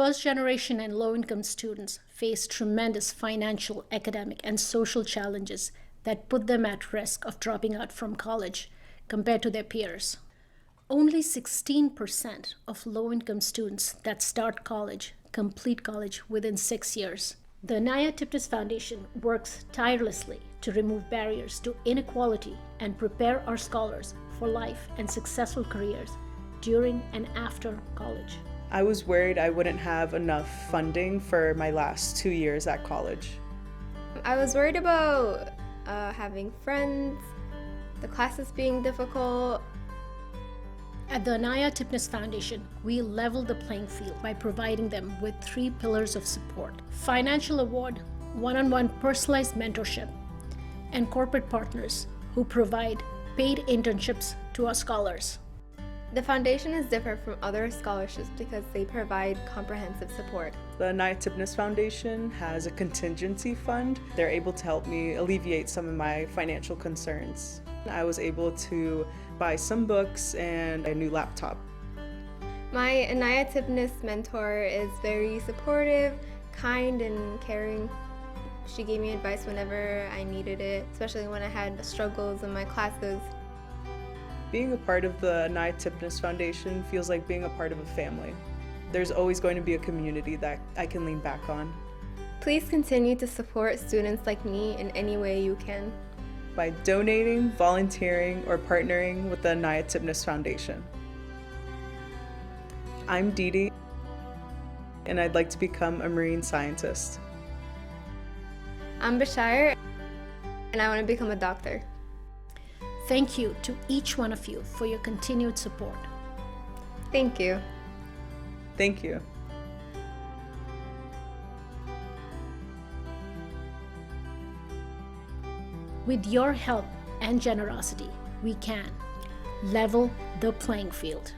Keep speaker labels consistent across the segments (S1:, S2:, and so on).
S1: First-generation and low-income students face tremendous financial, academic, and social challenges that put them at risk of dropping out from college compared to their peers. Only 16% of low-income students that start college complete college within 6 years. The Anaya Tipnis Foundation works tirelessly to remove barriers to inequality and prepare our scholars for life and successful careers during and after college.
S2: I was worried I wouldn't have enough funding for my last 2 years at college.
S3: I was worried about having friends, the classes being difficult.
S1: At the Anaya Tipnis Foundation, we level the playing field by providing them with 3 pillars of support: financial award, one-on-one personalized mentorship, and corporate partners who provide paid internships to our scholars.
S3: The foundation is different from other scholarships because they provide comprehensive support.
S2: The Anaya Tipnis Foundation has a contingency fund. They're able to help me alleviate some of my financial concerns. I was able to buy some books and a new laptop.
S3: My Anaya Tipnis mentor is very supportive, kind, and caring. She gave me advice whenever I needed it, especially when I had struggles in my classes.
S2: Being a part of the Anaya Tipnis Foundation feels like being a part of a family. There's always going to be a community that I can lean back on.
S3: Please continue to support students like me in any way you can.
S2: By donating, volunteering, or partnering with the Anaya Tipnis Foundation. I'm Didi, and I'd like to become a marine scientist.
S3: I'm Bashir, and I want to become a doctor.
S1: Thank you to each one of you for your continued support.
S3: Thank you.
S2: Thank you.
S1: With your help and generosity, we can level the playing field.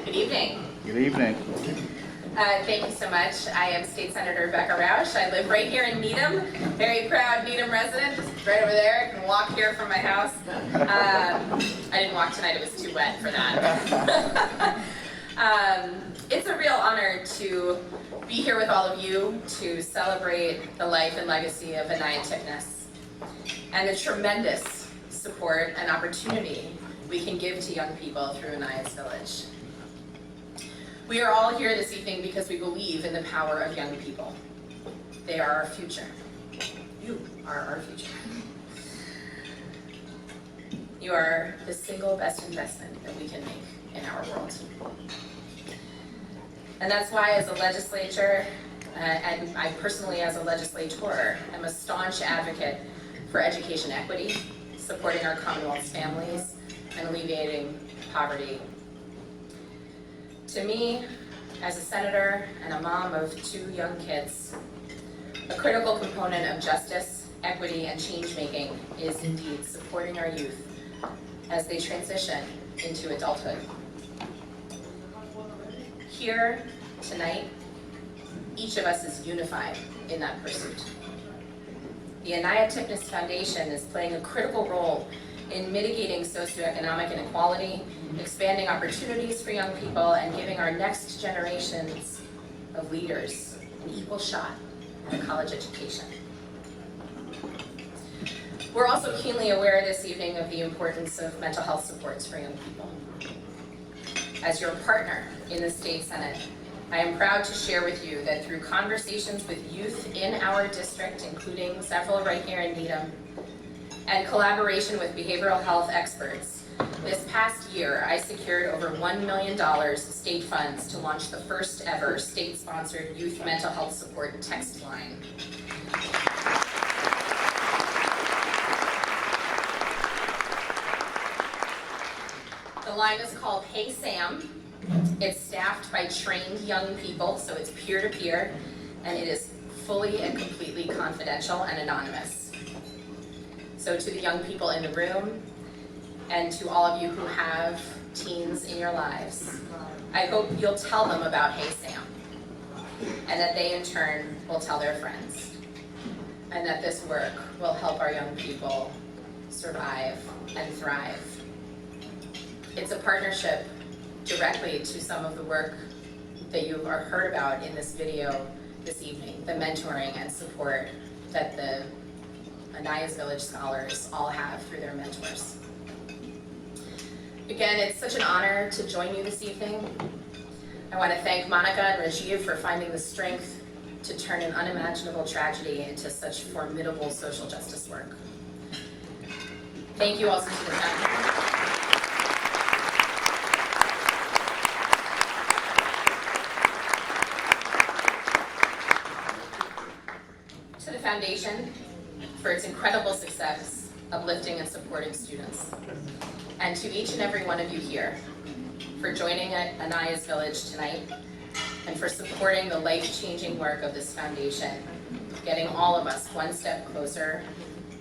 S4: Good evening.
S5: Good evening.
S4: Thank you so much. I am State Senator Becca Rausch. I live right here in Needham. Very proud Needham resident, just right over there. I can walk here from my house. I didn't walk tonight, it was too wet for that. It's a real honor to be here with all of you to celebrate the life and legacy of Anaya Tipnis and the tremendous support and opportunity we can give to young people through Anaya's Village. We are all here this evening because we believe in the power of young people. They are our future. You are our future. You are the single best investment that we can make in our world. And that's why as a legislature, and I personally as a legislator, am a staunch advocate for education equity, supporting our Commonwealth's families, and alleviating poverty. To me, as a senator and a mom of 2 young kids, a critical component of justice, equity, and change-making is indeed supporting our youth as they transition into adulthood. Here, tonight, each of us is unified in that pursuit. The Anaya Tipnis Foundation is playing a critical role in mitigating socioeconomic inequality, expanding opportunities for young people, and giving our next generations of leaders an equal shot at a college education. We're also keenly aware this evening of the importance of mental health supports for young people. As your partner in the State Senate, I am proud to share with you that through conversations with youth in our district, including several right here in Needham, and collaboration with behavioral health experts, this past year I secured over $1 million state funds to launch the first ever state-sponsored youth mental health support text line. The line is called Hey Sam. It's staffed by trained young people, so it's peer-to-peer, and it is fully and completely confidential and anonymous. So to the young people in the room, and to all of you who have teens in your lives, I hope you'll tell them about Hey Sam, and that they in turn will tell their friends, and that this work will help our young people survive and thrive. It's a partnership directly to some of the work that you have heard about in this video this evening, the mentoring and support that the Anaya's Village Scholars all have through their mentors. Again, it's such an honor to join you this evening. I want to thank Monica and Rajiv for finding the strength to turn an unimaginable tragedy into such formidable social justice work. Thank you also to the foundation. Foundation for its incredible success uplifting and supporting students. And to each and every one of you here for joining at Anaya's Village tonight and for supporting the life-changing work of this foundation, getting all of us one step closer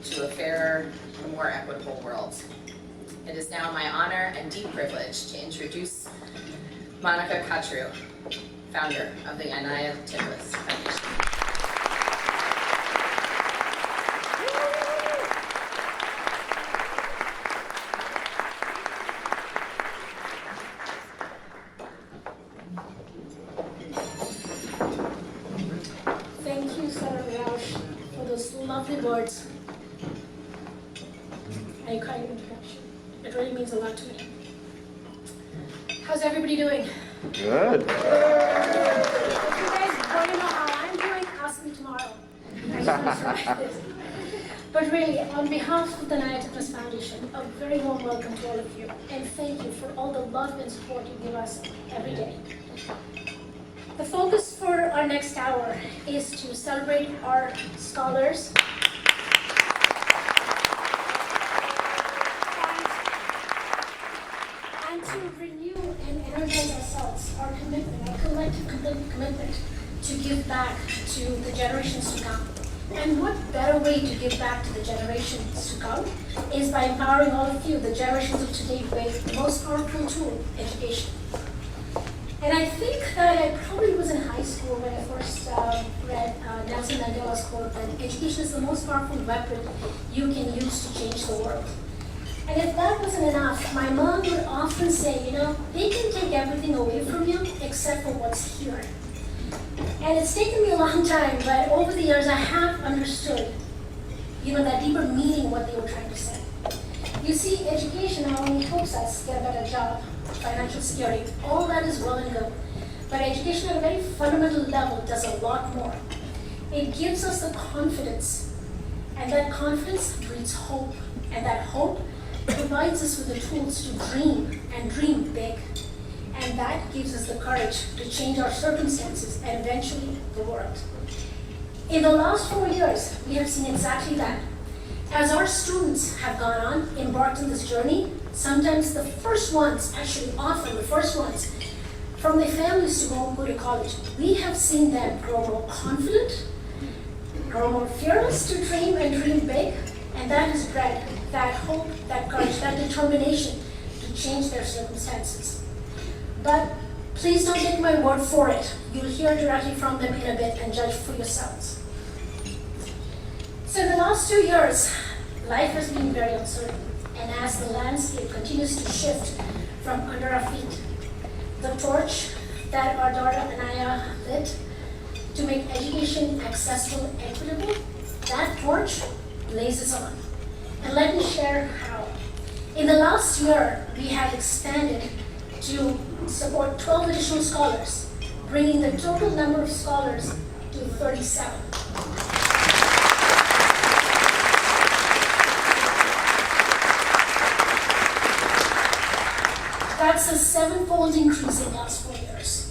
S4: to a fairer and more equitable world. It is now my honor and deep privilege to introduce Monica Katru, founder of the Anaya Tipnis Foundation.
S1: Lovely words and a kind introduction. It really means a lot to me. How's everybody doing?
S5: Good.
S1: If you guys want to know how I'm doing, ask me tomorrow. I just want to try this. But really, on behalf of the Anaya Tipnis Foundation, a very warm welcome to all of you, and thank you for all the love and support you give us every day. The focus for our next hour is to celebrate our scholars and to renew and energize ourselves, our commitment, our collective commitment to give back to the generations to come. And what better way to give back to the generations to come is by empowering all of you, the generations of today, with the most powerful tool, education. And I think that I probably was in high school when I first read Nelson Mandela's quote that education is the most powerful weapon you can use to change the world. And if that wasn't enough, my mom would often say, they can take everything away from you except for what's here. And it's taken me a long time, but over the years I have understood, that deeper meaning what they were trying to say. You see, education not only helps us get a better job, financial security, all that is well and good. But education at a very fundamental level does a lot more. It gives us the confidence, and that confidence breeds hope, and that hope provides us with the tools to dream, and dream big. And that gives us the courage to change our circumstances and eventually the world. In the last 4 years, we have seen exactly that. As our students have gone on, embarked on this journey, sometimes the first ones, actually often the first ones, from their families to go to college, we have seen them grow more confident, grow more fearless to dream and dream big, and that has bred that hope, that courage, that determination to change their circumstances. But please don't take my word for it. You'll hear directly from them in a bit and judge for yourselves. So in the last 2 years, life has been very uncertain. And as the landscape continues to shift from under our feet, the torch that our daughter Anaya lit to make education accessible and equitable, that torch blazes on. And let me share how. In the last year, we have expanded to support 12 additional scholars, bringing the total number of scholars to 37. That's a sevenfold increase in the last 4 years.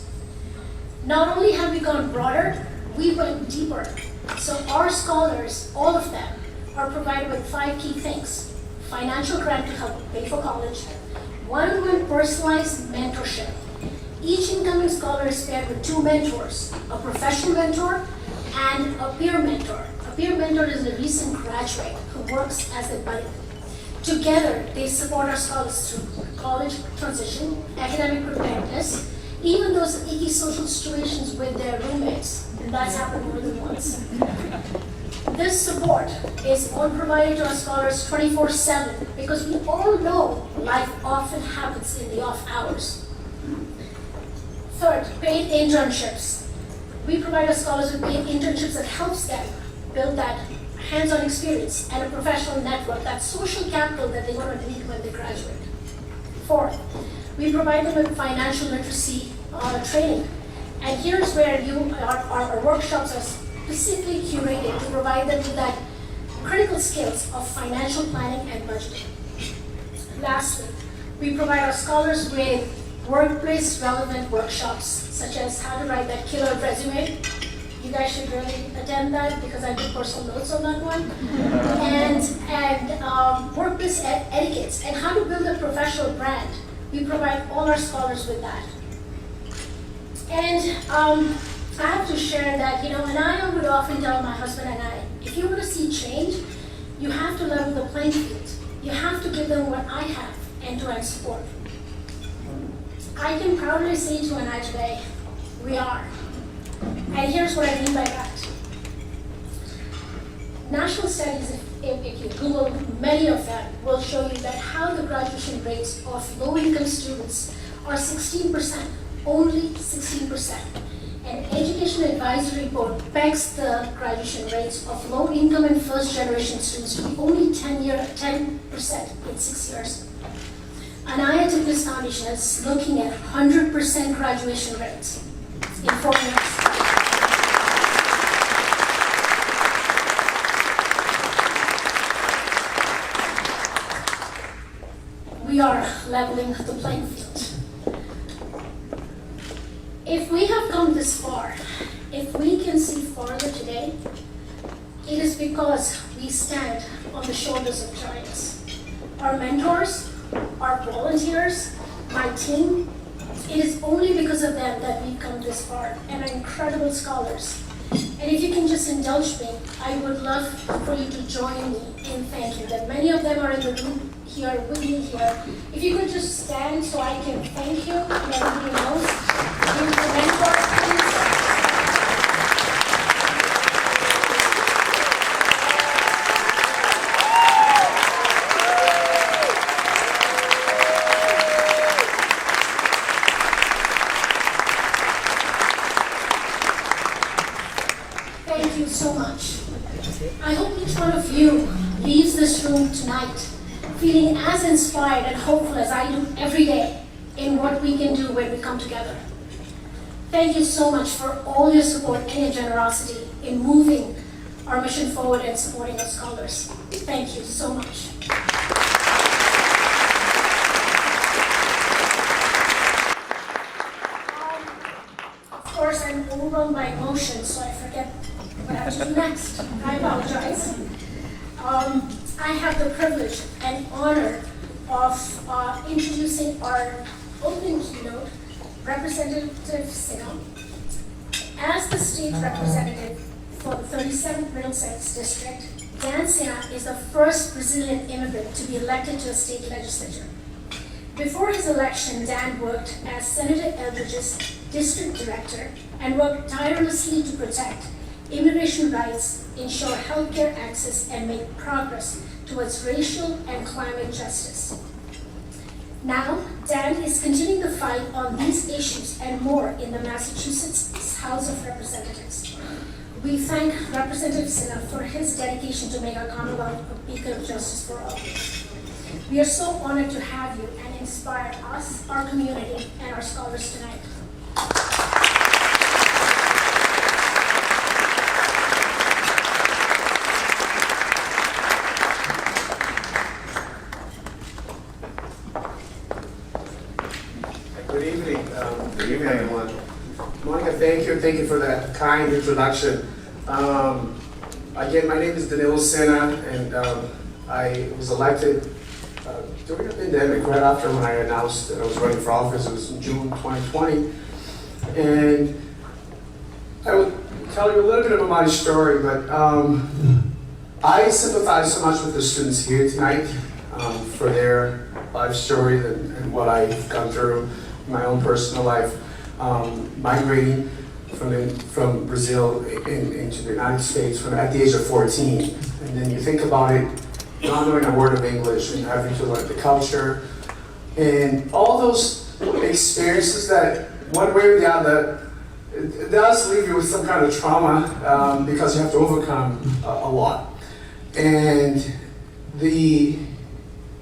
S1: Not only have we gone broader, we went deeper. So our scholars, all of them, are provided with 5 key things. Financial grant to help pay for college, one-on-one personalized mentorship. Each incoming scholar is paired with 2 mentors, a professional mentor and a peer mentor. A peer mentor is a recent graduate who works as a buddy. Together, they support our scholars through college transition, academic preparedness, even those icky social situations with their roommates. And that's happened more than once. This support is all provided to our scholars 24/7 because we all know life often happens in the off hours. Third, paid internships. We provide our scholars with paid internships that helps them build that hands-on experience and a professional network, that social capital that they're going to need when they graduate. Fourth, we provide them with financial literacy training. And here's where our workshops are specifically curated to provide them with that critical skills of financial planning and budgeting. Lastly, we provide our scholars with workplace relevant workshops, such as how to write that killer resume. You guys should really attend that because I took personal notes on that one. And workplace etiquettes and how to build a professional brand. We provide all our scholars with that. And I have to share that, Anaya would often tell my husband and I, if you want to see change, you have to level the playing field. You have to give them what I have, end-to-end support. I can proudly say to Anaya today, we are. And here's what I mean by that. National studies, if you Google many of them, will show you that how the graduation rates of low-income students are 16%, only 16%. And Education Advisory Board pegs the graduation rates of low-income and first-generation students to be only 10% in 6 years. Anaya Tipnis Foundation is looking at 100% graduation rates in 4 years. We are leveling the playing field. If we have come this far, if we can see farther today, it is because we stand on the shoulders of giants. Our mentors, our volunteers, my team, it is only because of them that we've come this far, and our incredible scholars. And if you can just indulge me, I would love for you to join me in thanking them. Many of them are in the room here with me here. If you could just stand so I can thank you and everybody knows. Give the mentor, please. Thank you so much. I hope each one of you leaves this room tonight feeling as inspired and hopeful as I do every day in what we can do when we come together. Thank you so much for all your support and your generosity in moving our mission forward and supporting our scholars. Thank you so much. Of course, I'm overwhelmed by emotion, so I forget what I have to do next. I apologize. I have the privilege and honor of introducing our opening keynote, Representative Sinha. As the state representative for the 37th Middlesex District, Dan Sinha is the first Brazilian immigrant to be elected to the state legislature. Before his election, Dan worked as Senator Eldridge's district director and worked tirelessly to protect immigration rights, ensure healthcare access, and make progress towards racial and climate justice. Now, Dan is continuing the fight on these issues and more in the Massachusetts House of Representatives. We thank Representative Sinha for his dedication to make our Commonwealth a beacon of justice for all. We are so honored to have you and inspire us, our community, and our scholars tonight.
S5: Good evening. Good evening, everyone. Monica, thank you for that kind introduction. Again, my name is Danilo Sena, and I was elected during the pandemic, right after when I announced that I was running for office. It was in June 2020. And I will tell you a little bit about my story, but I sympathize so much with the students here tonight for their life story and what I've gone through in my own personal life, migrating from Brazil into the United States at the age of 14. And then you think about it, not knowing a word of English and having to learn the culture and all those experiences that one way or the other, it does leave you with some kind of trauma because you have to overcome a lot. And the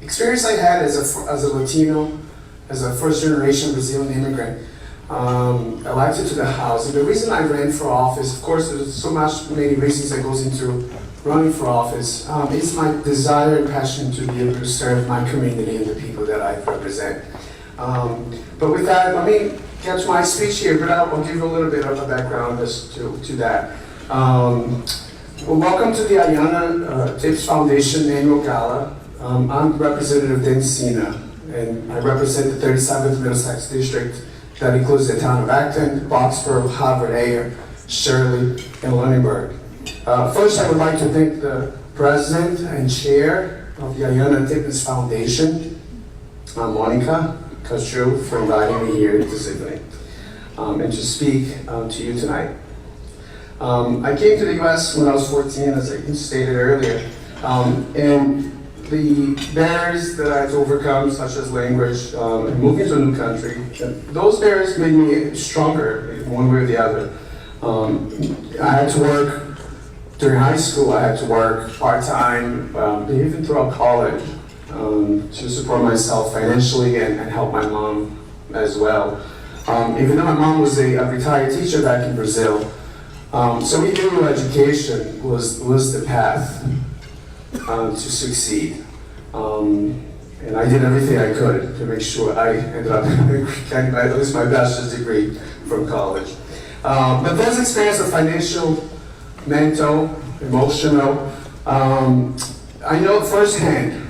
S5: experience I had as a Latino, as a first-generation Brazilian immigrant, elected to the House. And the reason I ran for office, of course, there's so many reasons that goes into running for office. It's my desire and passion to be able to serve my community and the people that I represent. But with that, let me get to my speech here, but I'll give you a little bit of a background as to that. Well, welcome to the Anaya Tipnis Foundation annual Gala. I'm Representative Densina, and I represent the 37th Middlesex District that includes the town of Acton, Boxborough, Harvard, Ayer, Shirley, and Lunenburg. First, I would like to thank the President and Chair of the Anaya Tipnis Foundation, Monica Castro, for inviting me here this evening and to speak to you tonight. I came to the U.S. when I was 14, as I stated earlier, and the barriers that I had to overcome, such as language, and moving to a new country, those barriers made me stronger in one way or the other. I had to work during high school. I had to work part-time, even throughout college, to support myself financially and help my mom as well. Even though my mom was a retired teacher back in Brazil, so we knew education was the path to succeed. And I did everything I could to make sure I ended up getting at least my bachelor's degree from college. But those experiences of financial, mental, emotional, I know firsthand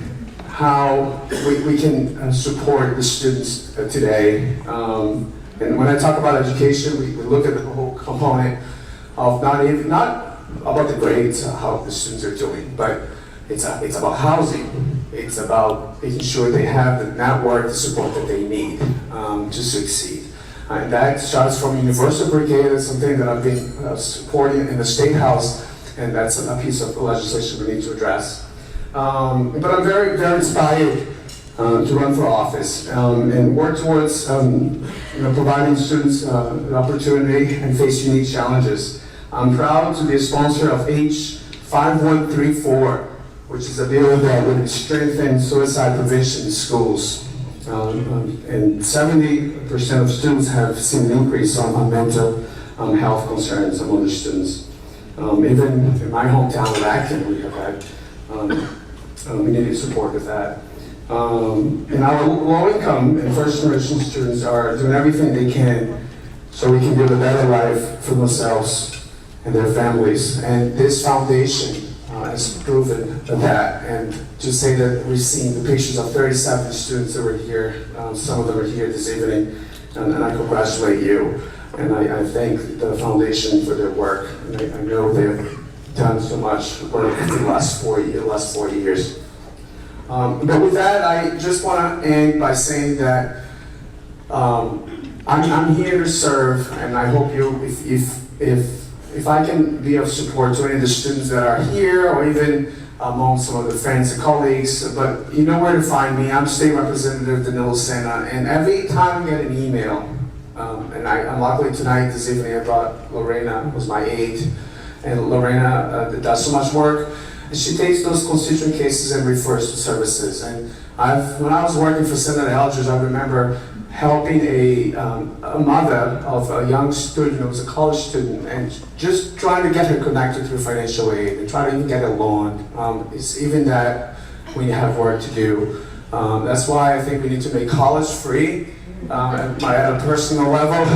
S5: how we can support the students today. And when I talk about education, we look at the whole component of not about the grades, how the students are doing, but it's about housing. It's about making sure they have the network, the support that they need to succeed. And that starts from universal brigade. That's something that I've been supporting in the State House, and that's a piece of legislation we need to address. But I'm very, very inspired to run for office and work towards providing students an opportunity and face unique challenges. I'm proud to be a sponsor of H5134, which is a bill that would strengthen suicide prevention in schools. And 70% of students have seen an increase on mental health concerns among the students. Even in my hometown of Acton, we have had we needed support with that. And our low-income and first-generation students are doing everything they can so we can build a better life for themselves and their families. And this foundation has proven that. And to say that we've seen the pictures of 37 students that were here, some of them are here this evening, and I congratulate you. And I thank the foundation for their work. And I know they've done so much work in the last 4 years. But with that, I just want to end by saying that I'm here to serve, and I hope you, if I can be of support to any of the students that are here, or even among some of the friends and colleagues, but you know where to find me. I'm State Representative Danilo Sena, and every time I get an email, and I'm luckily tonight, this evening, I brought Lorena, who's my aide, and Lorena does so much work. And she takes those constituent cases and refers to services. And when I was working for Senator Eldridge, I remember helping a mother of a young student who was a college student, and just trying to get her connected through financial aid and trying to even get a loan. It's even that we have work to do. That's why I think we need to make college free at a personal level.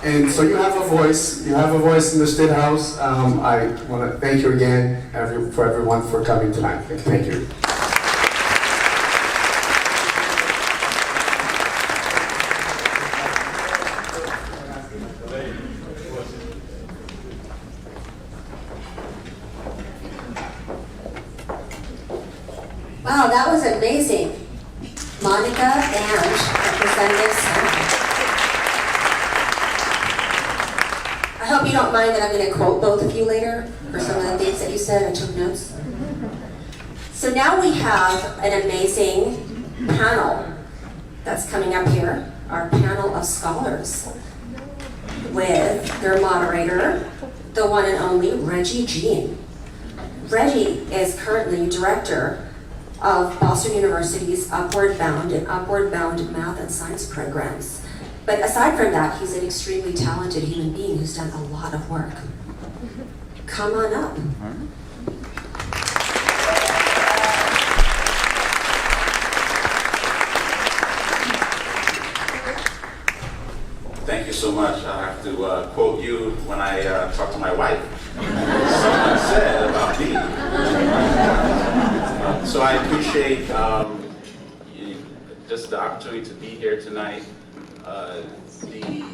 S5: And so you have a voice. You have a voice in the State House. I want to thank you again for everyone for coming tonight. Thank you.
S6: Wow, that was amazing. Monica and Representative Sarah. I hope you don't mind that I'm going to quote both of you later for some of the things that you said. I took notes. So now we have an amazing panel that's coming up here, our panel of scholars, with their moderator, the one and only Reggie Jean. Reggie is currently director of Boston University's Upward Bound and Upward Bound Math and Science programs. But aside from that, he's an extremely talented human being who's done a lot of work. Come on up.
S7: Thank you so much. I have to quote you when I talk to my wife. Someone said about me. So I appreciate just the opportunity to be here tonight. The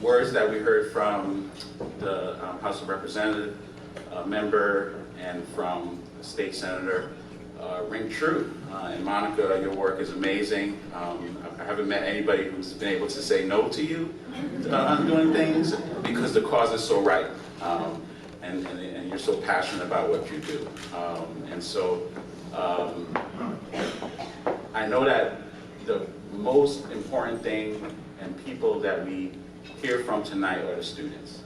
S7: words that we heard from the House of Representatives member and from the state senator ring true. And Monica, your work is amazing. I haven't met anybody who's been able to say no to you on doing things because the cause is so right. And you're so passionate about what you do. And so I know that the most important thing and people that we hear from tonight are the students.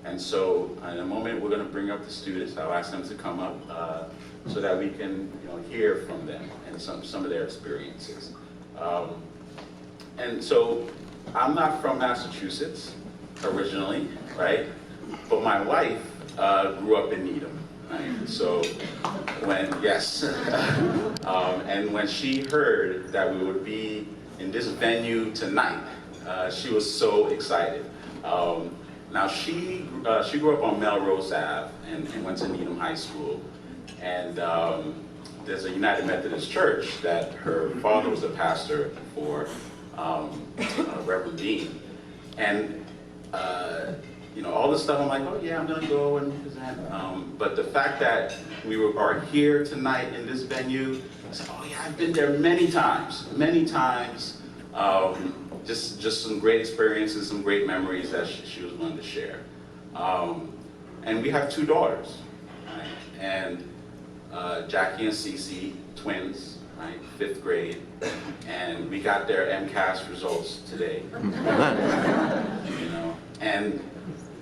S7: And so in a moment we're going to bring up the students. I'll ask them to come up so that we can hear from them and some of their experiences. And so I'm not from Massachusetts originally, right? But my wife grew up in Needham, right? So and when she heard that we would be in this venue tonight, she was so excited. Now she grew up on Melrose Ave and went to Needham High School, and there's a United Methodist Church that her father was a pastor for, Reverend Dean, and all this stuff, I'm like, oh yeah, I'm gonna go and present. But the fact that we are here tonight in this venue, I said, oh yeah, I've been there many times. Just some great experiences, some great memories that she was willing to share. And we have two daughters, right? And Jackie and Cece, twins, right? 5th grade, and we got their MCAS results today. And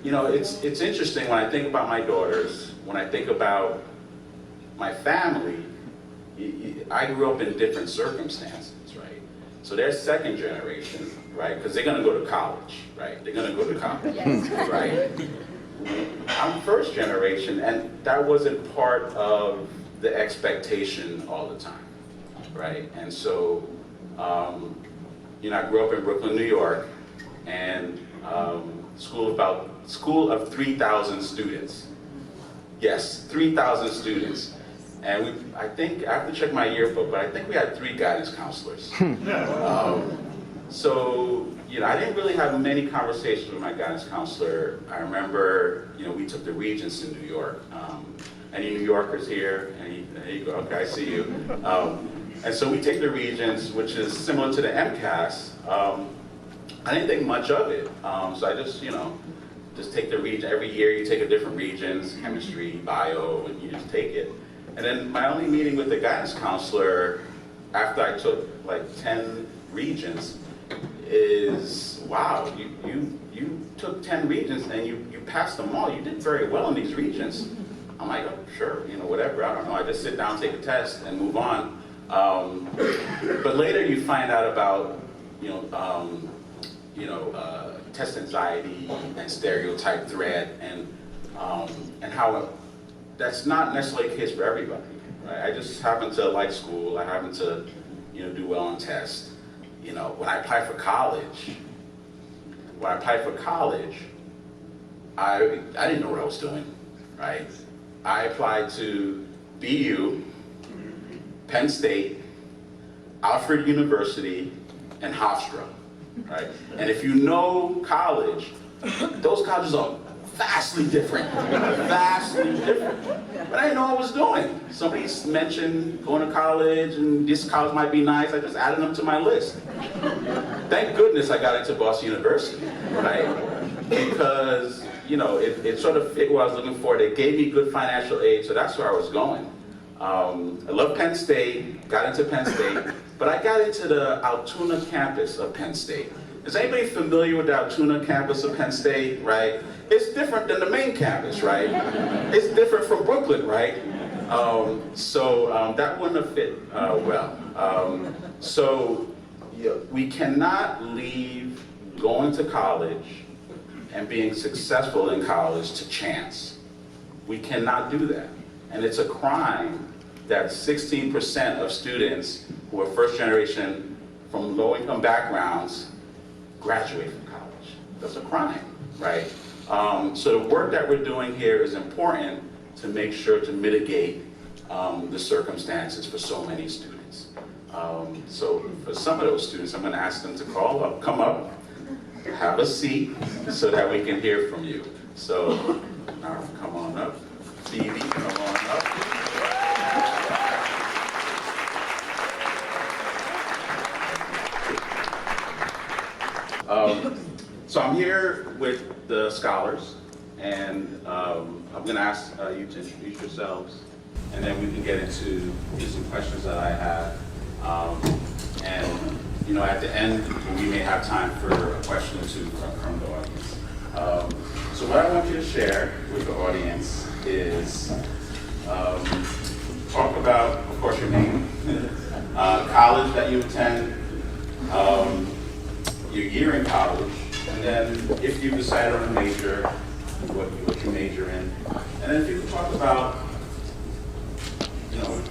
S7: it's interesting when I think about my daughters, when I think about my family. I grew up in different circumstances, right? So they're second generation, right? Because they're going to go to college, right? They're going to go to college, right? I'm first generation, and that wasn't part of the expectation all the time, right? And so, I grew up in Brooklyn, New York, and school of 3,000 students. Yes, 3,000 students. And I think, I have to check my yearbook, but I think we had 3 guidance counselors. So, I didn't really have many conversations with my guidance counselor. I remember, we took the Regents in New York. Any New Yorkers here? There you go, okay, I see you. And so we take the Regents, which is similar to the MCAS. I didn't think much of it. So I just take the Regent. Every year you take a different Regents, chemistry, bio, and you just take it. And then my only meeting with the guidance counselor after I took like 10 Regents is, wow, you took 10 Regents and you passed them all. You did very well in these Regents. I'm like, oh, sure, whatever, I don't know. I just sit down, take a test, and move on. But later you find out about, test anxiety and stereotype threat and how that's not necessarily the case for everybody, right? I just happen to like school. I happen to, do well on tests. When I applied for college, I didn't know what I was doing, right? I applied to BU, Penn State, Alfred University, and Hofstra, right? And if you know college, those colleges are vastly different, But I didn't know what I was doing. Somebody mentioned going to college and this college might be nice. I just added them to my list. Thank goodness I got into Boston University, right? Because, it sort of fit what I was looking for. They gave me good financial aid, so that's where I was going. I love Penn State, got into Penn State, but I got into the Altoona campus of Penn State. Is anybody familiar with the Altoona campus of Penn State, right? It's different than the main campus, right? It's different from Brooklyn, right? So that wouldn't have fit well. We cannot leave going to college and being successful in college to chance. We cannot do that. And it's a crime that 16% of students who are first generation from low income backgrounds graduate from college. That's a crime, right? So the work that we're doing here is important to make sure to mitigate the circumstances for so many students. So for some of those students, I'm going to ask them to come up, have a seat, so that we can hear from you. So, come on up. Stevie, come on up. So I'm here with the scholars, and I'm going to ask you to introduce yourselves, and then we can get into some questions that I have. And at the end, we may have time for a question or two from the audience. So what I want you to share with the audience is talk about, of course, your name, college that you attend, your year in college, and then if you decided on a major, what you major in, and then if you could talk about,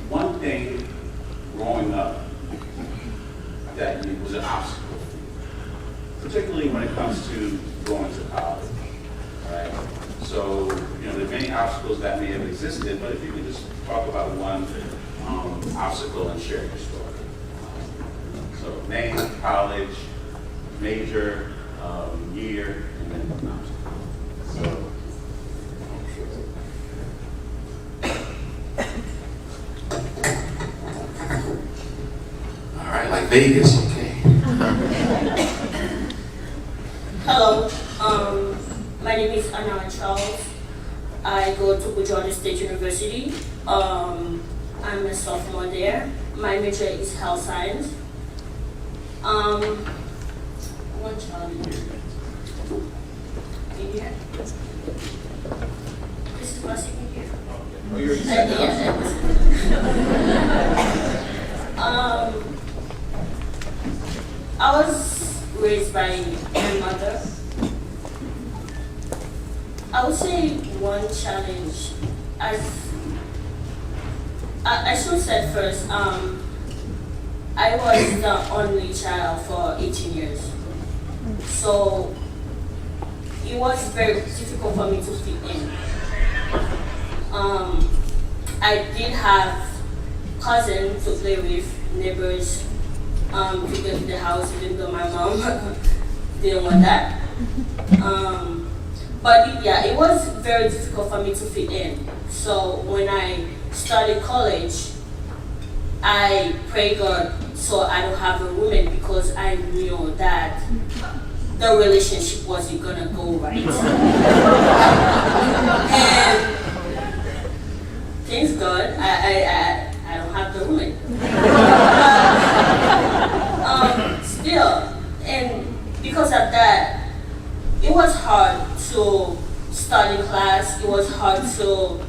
S7: one thing growing up that was an obstacle, particularly when it comes to going to college, right? So, there are many obstacles that may have existed, but if you could just talk about one obstacle and share your story. So, name, college, major, year, and then obstacle. So, all right, like Vegas, okay.
S8: Hello, my name is Anaya Charles. I go to Georgia State University. I'm a sophomore there. My major is health science. One child in here. This is my second year.
S7: Oh, you're
S8: I was raised by my mother. I would say one challenge, I should say first, I was the only child for 18 years. So it was very difficult for me to fit in. I did have cousins to play with, neighbors, to get to the house, even though my mom didn't want that. But yeah, it was very difficult for me to fit in. So when I started college, I prayed God so I don't have a roommate because I knew that the relationship wasn't gonna go right. And thanks God, I don't have the roommate. Still, and because of that, it was hard to start in class. It was hard to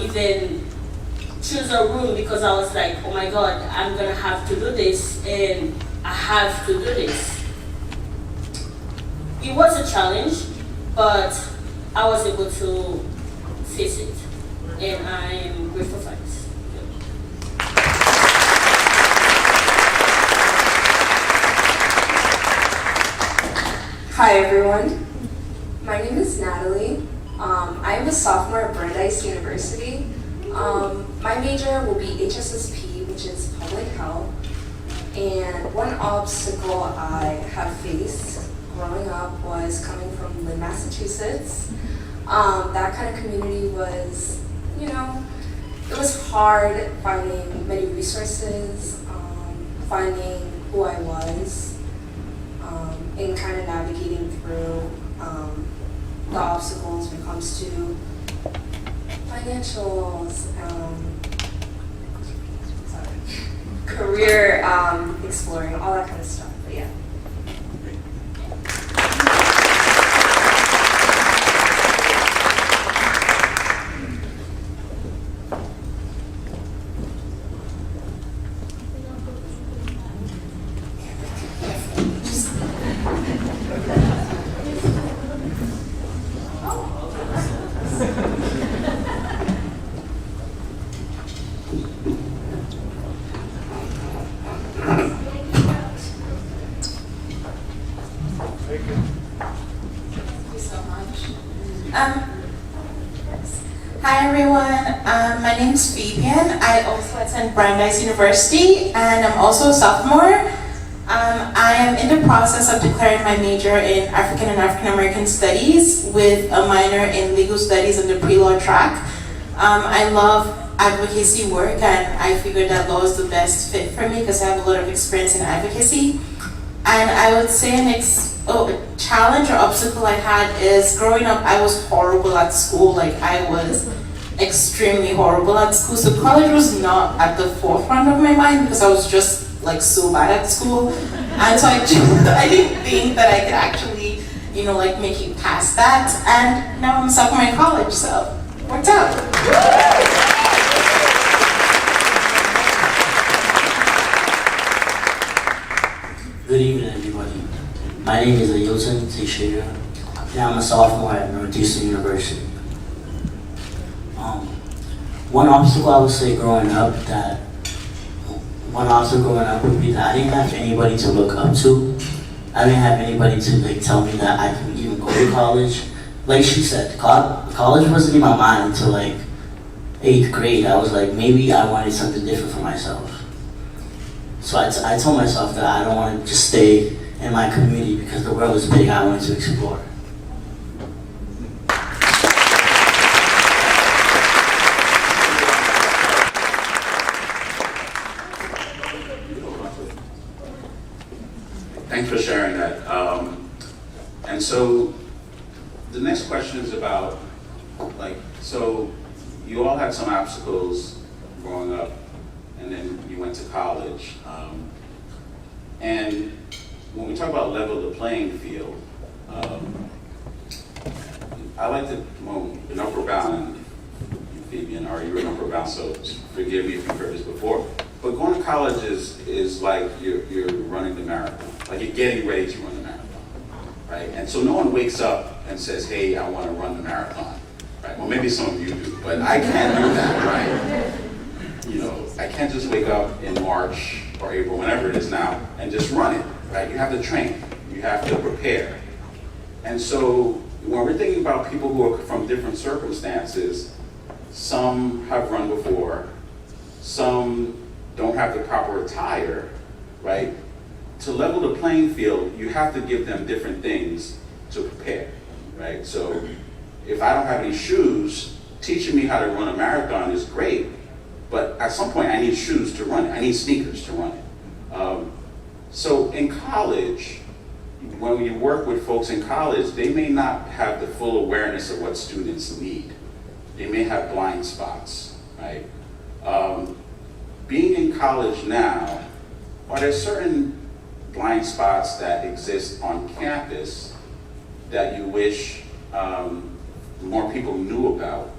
S8: even choose a room because I was like, oh my God, I'm gonna have to do this, and I have to do this. It was a challenge, but I was able to face it. and I am grateful for this.
S9: Hi everyone, my name is Natalie. I am a sophomore at Brandeis University. My major will be HSSP, which is public health. And one obstacle I have faced growing up was coming from Lynn, Massachusetts. That kind of community was, it was hard finding many resources, finding who I was, and kind of navigating through the obstacles when it comes to financials, career exploring, all that kind of stuff. But yeah.
S10: Hi everyone, my name is Fabian. I also attend Brandeis University and I'm also a sophomore. I am in the process of declaring my major in African and African American Studies with a minor in Legal Studies in the pre-law track. I love advocacy work and I figured that law is the best fit for me because I have a lot of experience in advocacy. And I would say a challenge or obstacle I had is growing up, I was horrible at school. Like I was extremely horrible at school. So college was not at the forefront of my mind because I was just like so bad at school. And so I didn't think that I could actually, like make it past that. And now I'm a sophomore in college, so worked out.
S11: Good evening, everybody. My name is Ayotan Teixeira, and I'm a sophomore at Northeastern University. One obstacle I would say growing up would be that I didn't have anybody to look up to. I didn't have anybody to tell me that I can even go to college. Like she said, college wasn't in my mind until 8th grade. I was like, maybe I wanted something different for myself. So I told myself that I don't want to just stay in my community because the world is big. I wanted to explore.
S7: Thanks for sharing that. And so the next question is about, so you all had some obstacles growing up, and then you went to college. And when we talk about level the playing field, I like to, an upper bound, Fabian, or you're an upper bound, so forgive me if you've heard this before. But going to college is like you're running the marathon, like you're getting ready to run the marathon, right? And so no one wakes up and says, hey, I want to run the marathon, right? Well, maybe some of you do, but I can't do that, right? I can't just wake up in March or April, whenever it is now, and just run it, right? You have to train, you have to prepare. And so when we're thinking about people who are from different circumstances, some have run before, some don't have the proper attire, right? To level the playing field, you have to give them different things to prepare, right? So if I don't have any shoes, teaching me how to run a marathon is great, but at some point I need shoes to run it. I need sneakers to run it. So in college, when you work with folks in college, they may not have the full awareness of what students need. They may have blind spots, right? Being in college now, are there certain blind spots that exist on campus that you wish more people knew about,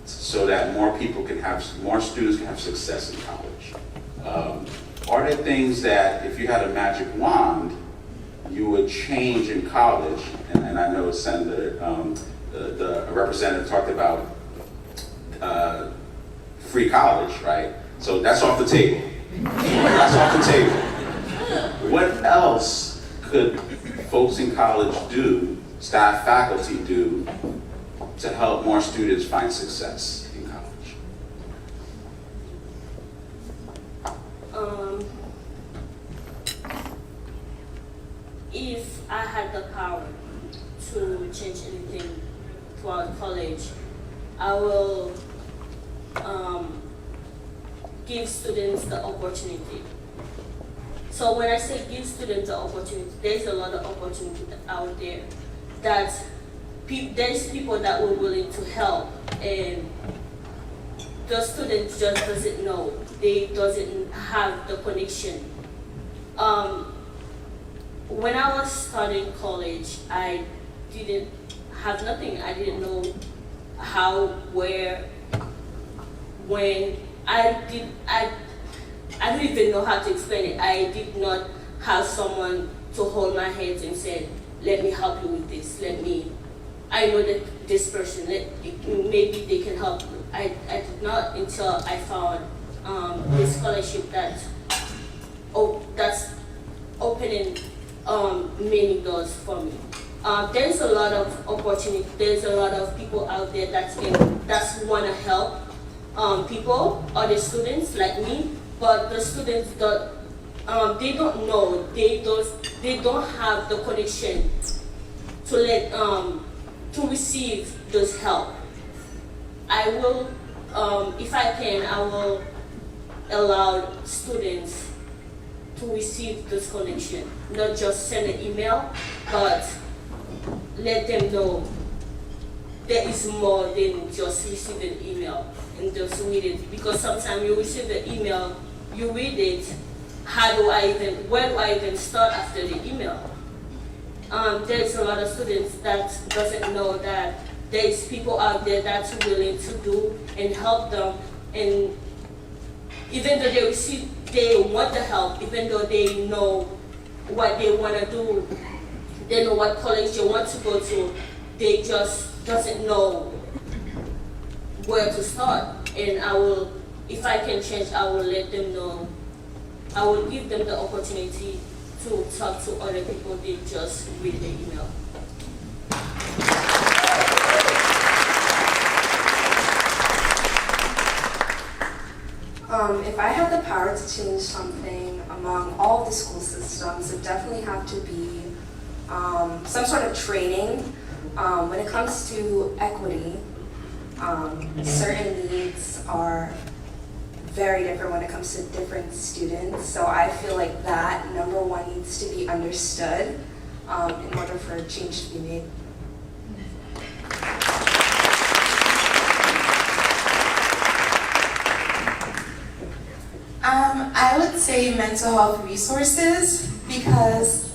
S7: so that more students can have success in college? Are there things that, if you had a magic wand, you would change in college? And I know Senator, the representative talked about free college, right? So that's off the table. That's off the table. What else could folks in college do, staff, faculty do, to help more students find success in college?
S8: If I had the power to change anything throughout college, I will give students the opportunity. So when I say give students the opportunity, there's a lot of opportunity out there that there's people that were willing to help, and the students just doesn't know. They doesn't have the connection. When I was starting college, I didn't have nothing. I didn't know how, where, when. I don't even know how to explain it. I did not have someone to hold my hands and say, let me help you with this. I know that this person, maybe they can help you. I did not until I found this scholarship that's opening many doors for me. There's a lot of opportunity. There's a lot of people out there that want to help people, other students like me, but the students they don't know. They don't have the connection to receive this help. I will, if I can, I will allow students to receive this connection. Not just send an email, but let them know there is more than just receive an email and just read it. Because sometimes you receive the email, you read it, where do I even start after the email? There's a lot of students that doesn't know that there's people out there that's willing to do and help them, and even though they want the help, even though they know what they want to do, they know what college they want to go to, they just doesn't know where to start. And if I can change, I will let them know. I will give them the opportunity to talk to other people. They just read the email.
S9: If I had the power to change something among all the school systems, it definitely have to be some sort of training when it comes to equity. Certain needs are very different when it comes to different students, so I feel like that, number one, needs to be understood in order for change to be made.
S10: I would say mental health resources, because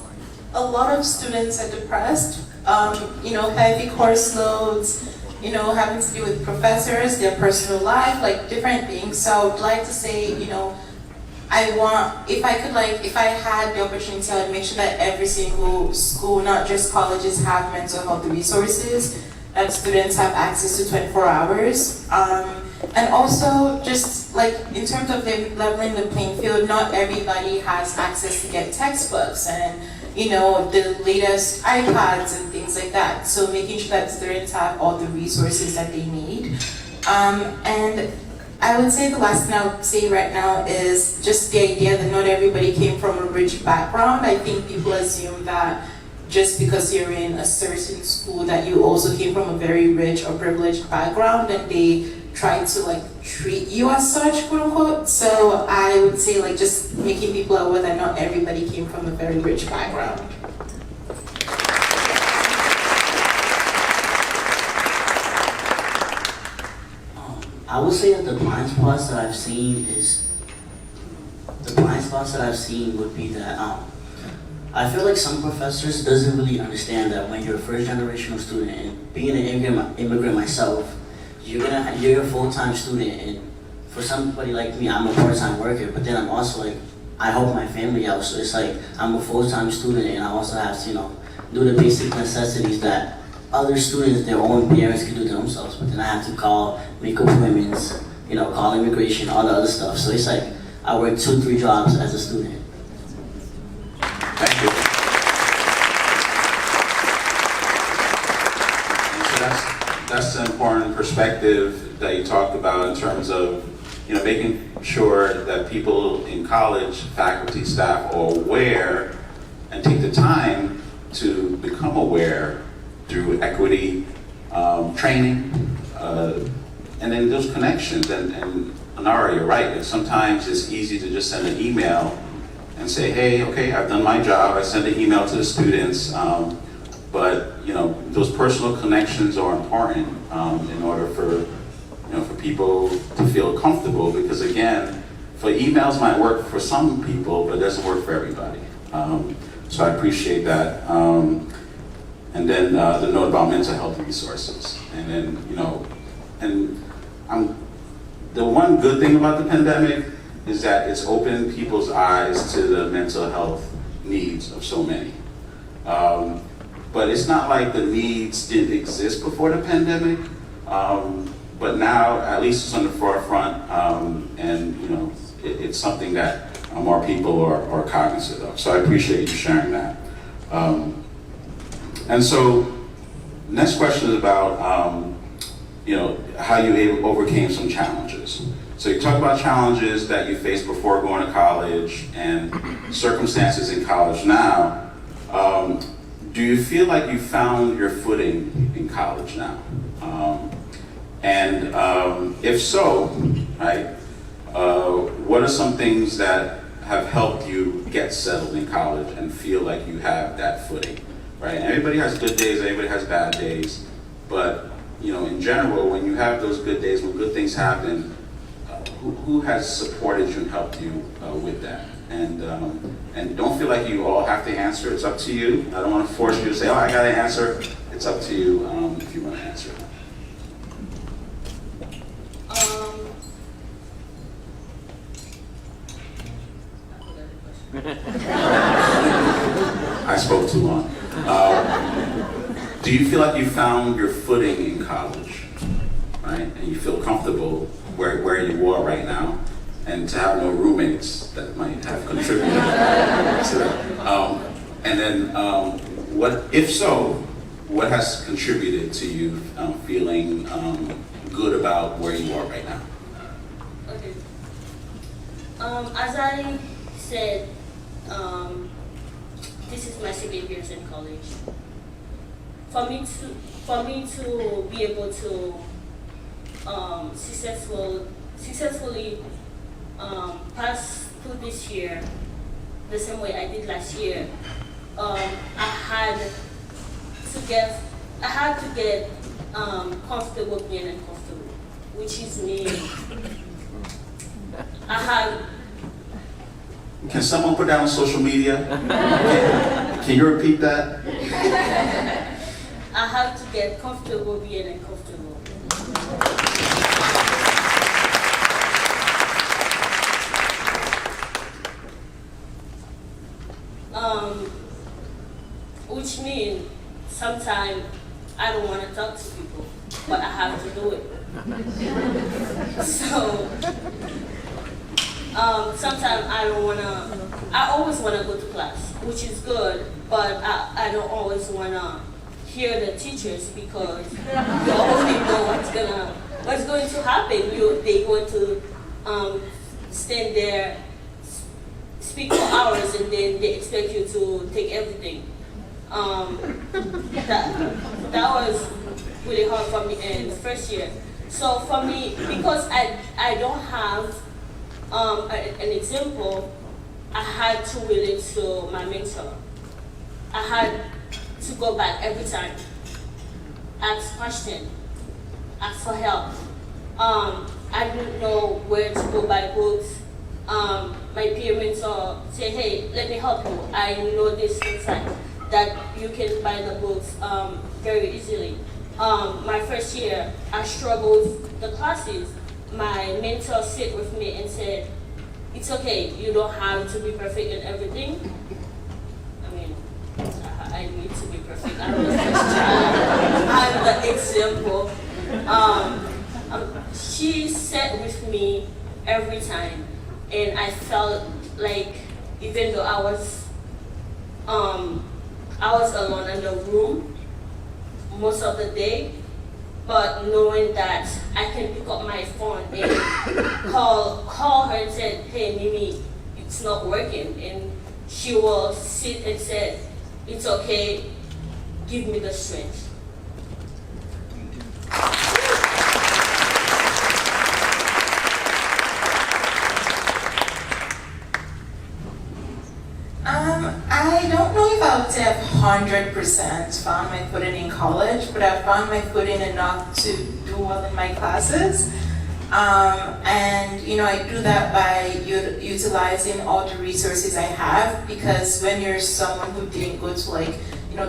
S10: a lot of students are depressed, heavy course loads, having to do with professors, their personal life, like different things. So I would like to say, if I had the opportunity, I would make sure that every single school, not just colleges, have mental health resources, that students have access to 24 hours. And also, just like in terms of them leveling the playing field, not everybody has access to get textbooks and the latest iPads and things like that. So making sure that students have all the resources that they need. And I would say the last thing I would say right now is just the idea that not everybody came from a rich background. I think people assume that just because you're in a certain school that you also came from a very rich or privileged background, and they try to treat you as such, quote unquote. So I would say just making people aware that not everybody came from a very rich background.
S11: I would say that the blind spots that I've seen would be that I feel like some professors doesn't really understand that when you're a first generational student, and being an immigrant myself, you're a full-time student, and for somebody like me, I'm a part-time worker, but then I'm also I help my family out, so it's I'm a full-time student, and I also have to, do the basic necessities that other students, their own parents can do it themselves, but then I have to call, make appointments, you know, call immigration, all the other stuff. So it's like I work 2-3 jobs as a student.
S7: Thank you. So that's an important perspective that you talked about in terms of, you know, making sure that people in college, faculty, staff are aware and take the time to become aware through equity training, and then those connections. And Anara, you're right, that sometimes it's easy to just send an email and say, hey, okay, I've done my job, I send an email to the students, but you know, those personal connections are important in order for people to feel comfortable, because again, for emails might work for some people, but it doesn't work for everybody. So I appreciate that. And then the note about mental health resources. And then, you know, the one good thing about the pandemic is that it's opened people's eyes to the mental health needs of so many. But it's not like the needs didn't exist before the pandemic. But now, at least it's on the forefront, and you know, it's something that more people are cognizant of. So I appreciate you sharing that. And so, next question is about you know, how you overcame some challenges. So you talk about challenges that you faced before going to college and circumstances in college now. Do you feel like you found your footing in college now? And if so, right, what are some things that have helped you get settled in college and feel like you have that footing, right? Everybody has good days, everybody has bad days, but you know, in general, when you have those good days, when good things happen, who has supported you and helped you with that? And don't feel like you all have to answer. It's up to you. I don't want to force you to say, oh, I got to answer. It's up to you if you want to answer. I spoke too long. Do you feel like you found your footing in college, right? And you feel comfortable where you are right now, and to have no roommates that might have contributed to that? And then, what, if so, what has contributed to you feeling good about where you are right now?
S8: Okay. As I said, this is my second year in college. For me to be able to successfully pass through this year the same way I did last year, I had to get comfortable being uncomfortable, which is me.
S7: Can someone put that on social media? Can you repeat that?
S8: I have to get comfortable being uncomfortable. Which means sometimes I don't want to talk to people, but I have to do it. So sometimes I always want to go to class, which is good, but I don't always want to hear the teachers, because you already know what's going to happen. They're going to stand there, speak for hours, and then they expect you to take everything. That was really hard for me in the first year. So for me, because I don't have an example, I had to relate to my mentor. I had to go back every time, ask questions, ask for help. I didn't know where to go buy books. My peer mentor said, hey, let me help you. I know this website that you can buy the books very easily. My first year, I struggled with the classes. My mentor sat with me and said, it's okay, you don't have to be perfect in everything. I mean, I need to be perfect. I'm the first child. I'm the example. She sat with me every time, and I felt like even though I was alone in the room most of the day, but knowing that I can pick up my phone and call her and say, hey Mimi, it's not working, and she will sit and say, it's okay, give me the strength.
S10: I don't know if I would say I've 100% found my footing in college, but I've found my footing enough to do well in my classes. And I do that by utilizing all the resources I have, because when you're someone who didn't go to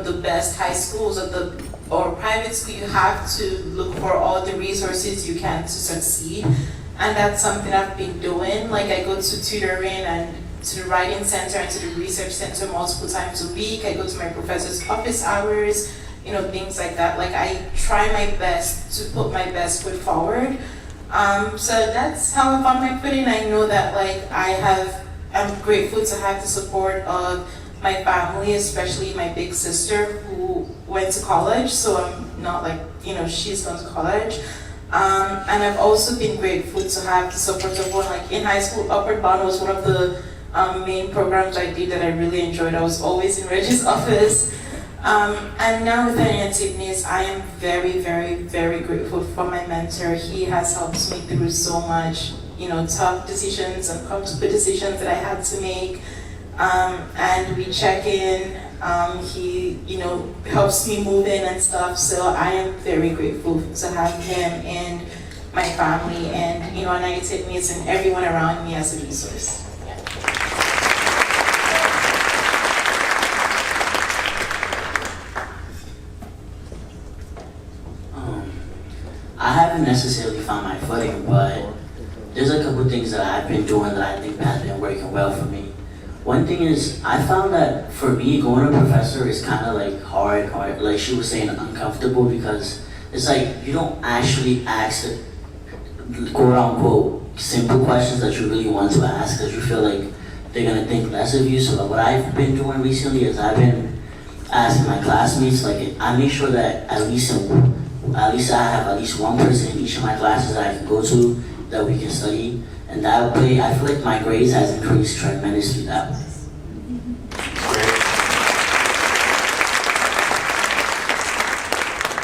S10: the best high schools or private school, you have to look for all the resources you can to succeed. And that's something I've been doing. Like, I go to tutoring and to the writing center and to the research center multiple times a week. I go to my professor's office hours, things like that. Like, I try my best to put my best foot forward. So that's how I found my footing. I know that I'm grateful to have the support of my family, especially my big sister who went to college. So I'm not she's gone to college. And I've also been grateful to have the support of one, in high school, Upward Bound was one of the main programs I did that I really enjoyed. I was always in Reggie's office. And now with Anaya Tipnis, I am very, very, very grateful for my mentor. He has helped me through so much, tough decisions and comfortable decisions that I had to make. And we check in, he, helps me move in and stuff. So I am very grateful to have him and my family and, Anaya Tipnis and everyone around me as a resource.
S11: I haven't necessarily found my footing, but there's a couple things that I've been doing that I think has been working well for me. One thing is, I found that for me, going to a professor is kind of hard, like she was saying, uncomfortable, because it's you don't actually ask the quote unquote simple questions that you really want to ask, because you feel like they're gonna think less of you. So what I've been doing recently is I've been asking my classmates, I make sure that at least I have at least one person in each of my classes that I can go to that we can study, and that way I feel like my grades has increased tremendously that way.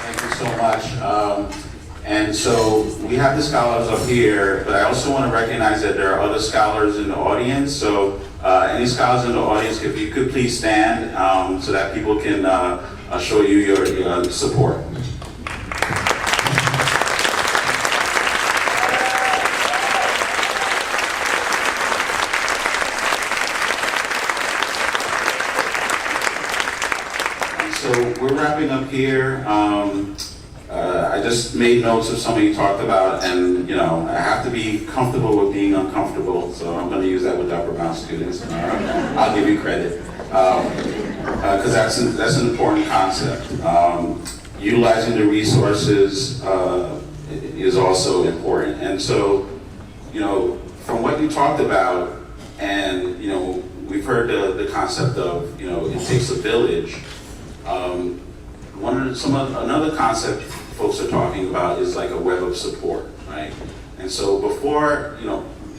S7: Thank you so much. And so we have the scholars up here, but I also want to recognize that there are other scholars in the audience. So any scholars in the audience, if you could please stand so that people can show you your support. So we're wrapping up here. I just made notes of something you talked about, and I have to be comfortable with being uncomfortable, so I'm going to use that with the Upward Bound students. I'll give you credit, because that's an important concept. Utilizing the resources is also important, and so from what you talked about, and we've heard the concept of it takes a village. Another concept folks are talking about is a web of support, right? And so before,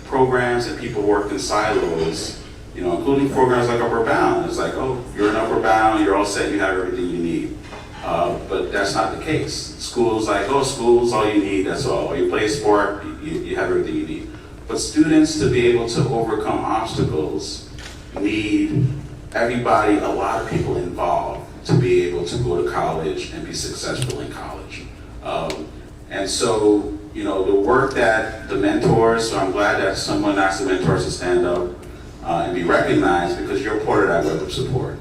S7: programs and people work in silos, including programs like Upward Bound, it's oh, you're in Upward Bound, you're all set, you have everything you need. But that's not the case. School's school's all you need, that's all. Or you play a sport, you have everything you need. But students, to be able to overcome obstacles, need everybody, a lot of people involved, to be able to go to college and be successful in college. And so, the work that the mentors, so I'm glad that someone asked the mentors to stand up and be recognized, because you're a part of that web of support.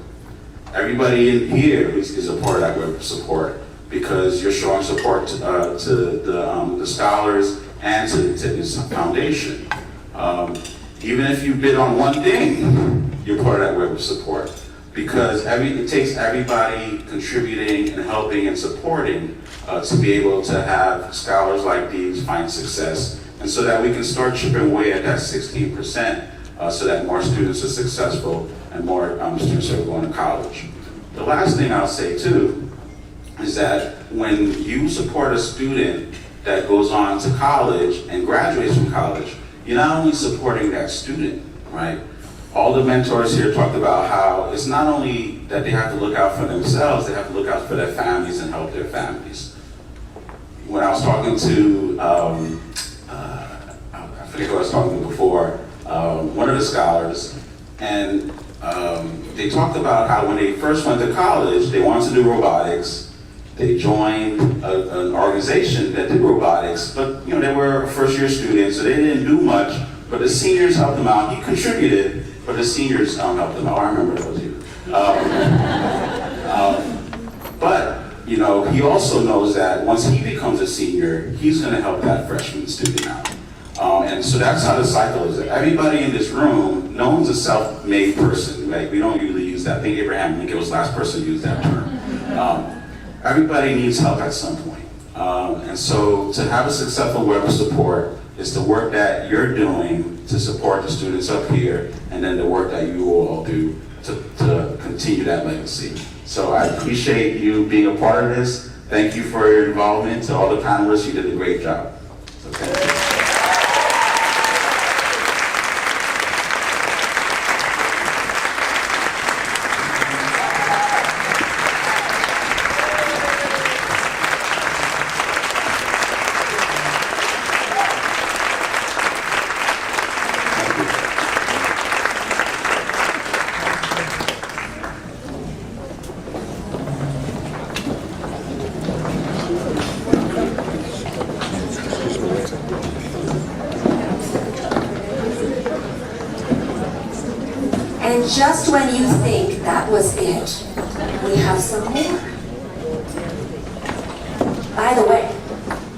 S7: Everybody in here is a part of that web of support, because you're showing support to the scholars and to the Tipnis Foundation. Even if you bid on one thing, you're part of that web of support. because it takes everybody contributing and helping and supporting to be able to have scholars like these find success, and so that we can start chipping away at that 16%, so that more students are successful and more students are going to college. The last thing I'll say too is that when you support a student that goes on to college and graduates from college, you're not only supporting that student, right? All the mentors here talked about how it's not only that they have to look out for themselves, they have to look out for their families and help their families. When I was talking to, I forget who I was talking to before, one of the scholars, and they talked about how when they first went to college, they wanted to do robotics. They joined an organization that did robotics, but they were first-year students, so they didn't do much. But the seniors helped them out. He contributed, but the seniors helped them out. I remember that was you. But he also knows that once he becomes a senior, he's going to help that freshman student out. And so that's how the cycle is. Everybody in this room, no one's a self-made person. Like, we don't usually use that. I think Abraham Lincoln was the last person to use that term. Everybody needs help at some point. And so to have a successful web of support is the work that you're doing to support the students up here, and then the work that you will all do to continue that legacy. So I appreciate you being a part of this. Thank you for your involvement. To all the panelists, you did a great job. So thank you.
S6: And just when you think that was it, we have some more. By the way,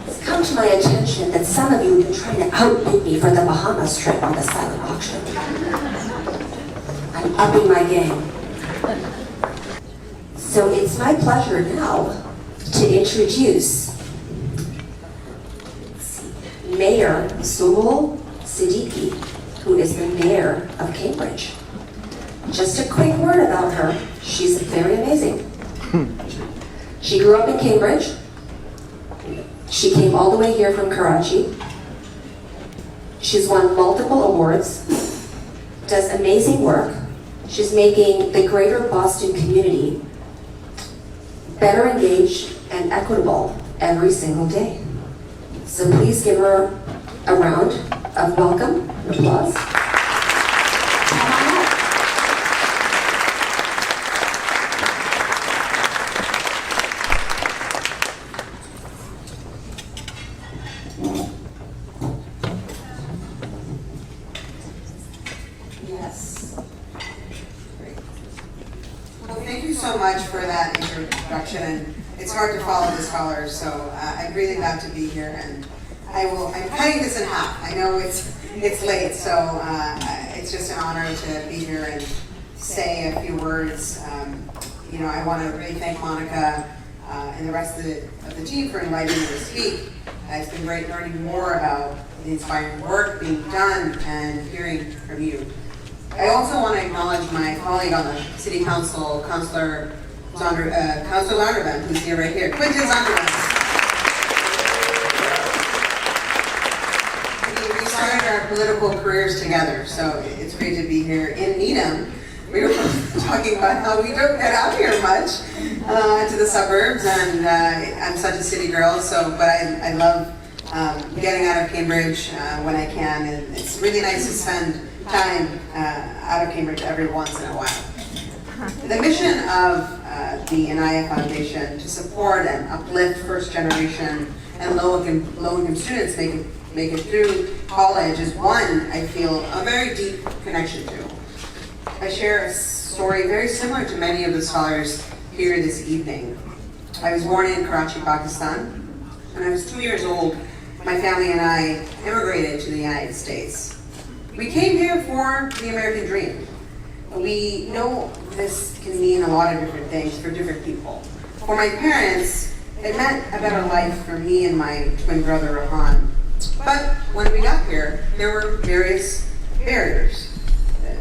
S6: it's come to my attention that some of you have been trying to outbid me for the Bahamas trip on the silent auction. I'm upping my game. So it's my pleasure now to introduce Mayor Sumul Siddiqui, who is the mayor of Cambridge. Just a quick word about her. She's very amazing. She grew up in Cambridge. She came all the way here from Karachi. She's won multiple awards, does amazing work. She's making the greater Boston community better engaged and equitable every single day. So please give her a round of welcome and applause.
S12: Thank you so much for that introduction. It's hard to follow the scholars, so I'm really glad to be here. And I'm cutting this in half. I know it's late, so it's just an honor to be here and say a few words. I want to really thank Monica and the rest of the team for inviting me to speak. It's been great learning more about the inspiring work being done and hearing from you. I also want to acknowledge my colleague on the City Council, Councilor Zondervan, who's here right here. Quentin Zondervan. We started our political careers together, so it's great to be here in Needham. We were talking about how we don't get out here much to the suburbs, and I'm such a city girl, but I love getting out of Cambridge when I can, and it's really nice to spend time out of Cambridge every once in a while. The mission of the Anaya Foundation to support and uplift first generation and low-income students make it through college is one I feel a very deep connection to. I share a story very similar to many of the scholars here this evening. I was born in Karachi, Pakistan. When I was 2 years old, my family and I immigrated to the United States. We came here for the American dream. We know this can mean a lot of different things for different people. For my parents, it meant a better life for me and my twin brother, Rohan. But when we got here, there were various barriers.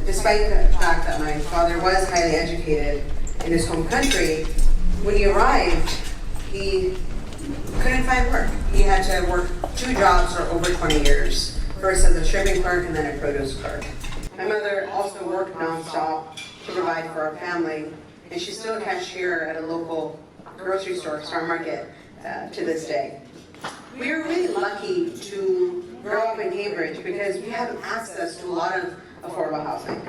S12: Despite the fact that my father was highly educated in his home country, when he arrived, he couldn't find work. He had to work 2 jobs for over 20 years, first as a shipping clerk and then a produce clerk. My mother also worked nonstop to provide for our family, and she's still a cashier at a local grocery store, Star Market, to this day. We were really lucky to grow up in Cambridge because we have access to a lot of affordable housing.